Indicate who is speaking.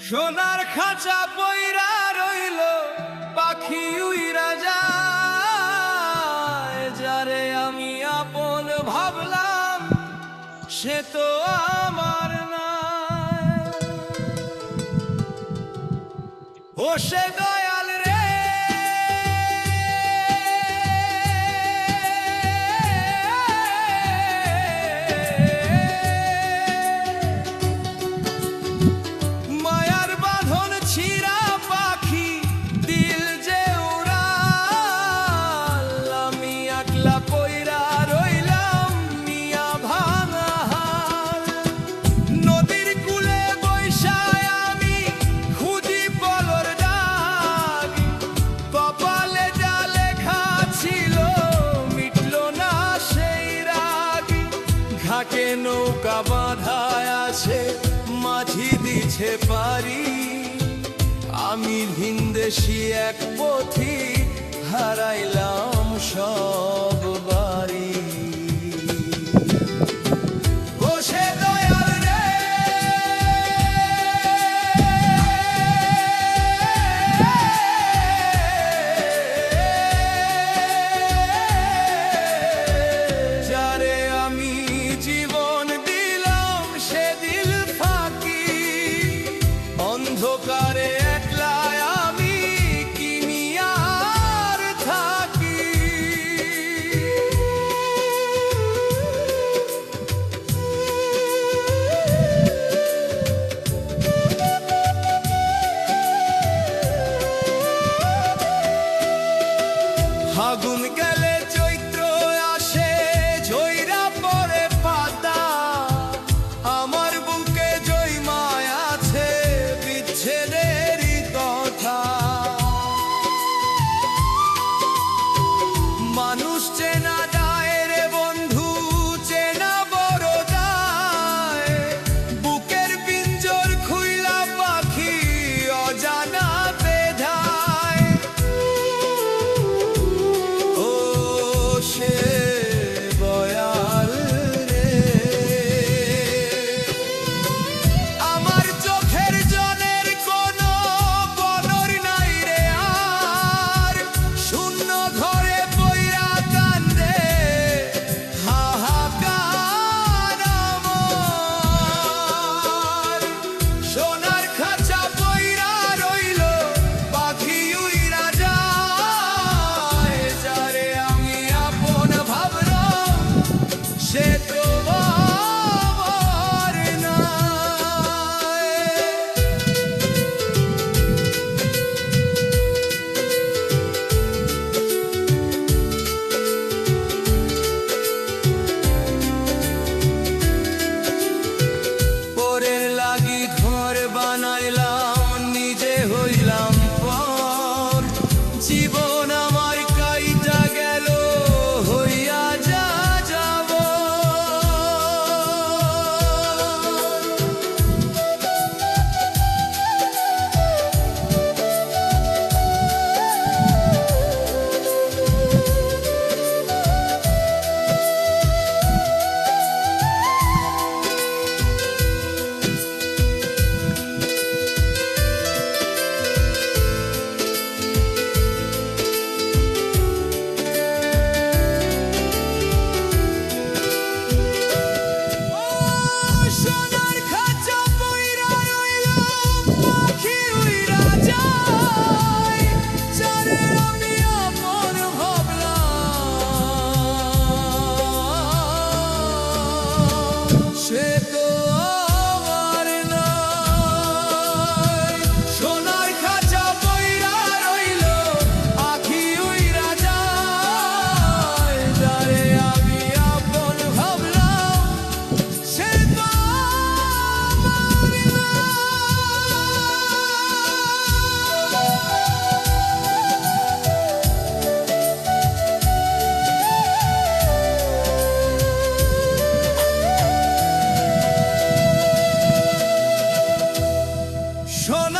Speaker 1: সোনার খাঁচা পইরা রইল পাখি উইরা যায়, যারে আমি আপন ভাবলাম সে তো আমার না। ও সে দয়াল রে, মায়ার বাঁধন ছিঁড়া পাখি দিল যে উড়াল, আমি একলা পইরা রইলাম মিয়া ভাঙা হাল। নদীর কূলে বৈশায় আমি খুঁজি পলর দাগ, কপালে যা লেখা ছিল মিটল না সেই রাগ। ঘাটে নৌকা বাঁধায় আছে মাঝি দিছে পারি, আমি ভিনদেশি এক পথি হারাইলাম সব বাড়ি। ও সে দয়াল রে, যারে আমি জীবন দিলাম সে দিল ফাঁকি, অন্ধকারে একলা আমি কিনি আর থাকি। ফাগুন গেলে চৈত্র আসে ঝইরা পড়ে পাতা, আমার বুকে জয় মায়া আছে বিচ্ছেদেরই কথা। মানুষ চেনা যায় রে বন্ধু, চেনা বড় দায়, বুকের পিঞ্জর খুইলা পাখি অজানাতে ধায়। ও সে দয়াল রে, আমার চোখের জলের কোনো বদর নাই রে আর, শূন্য ঘরে পইরা কান্দে হাহাকার আমার। সোনার খাঁচা পইরা রইল পাখি উইরা যায়, যারে আমি আপন ভাবলাম সে তো আমার না। পরের লাগি ঘর বানাইলাম, নিজে হইলাম পর, জীবন আমার কাইটা গেল হইয়া যা যাব। সোনার খাঁচা পইরা রইল পাখি উইরা যায়, যারে আমি আপন ভাবলাম সে তো আমার নাই। সোনার খাঁচা পইরা রইল পাখি উইরা যায়, যারে আমি আপন ভাবলাম সে তো আমার না। সোনা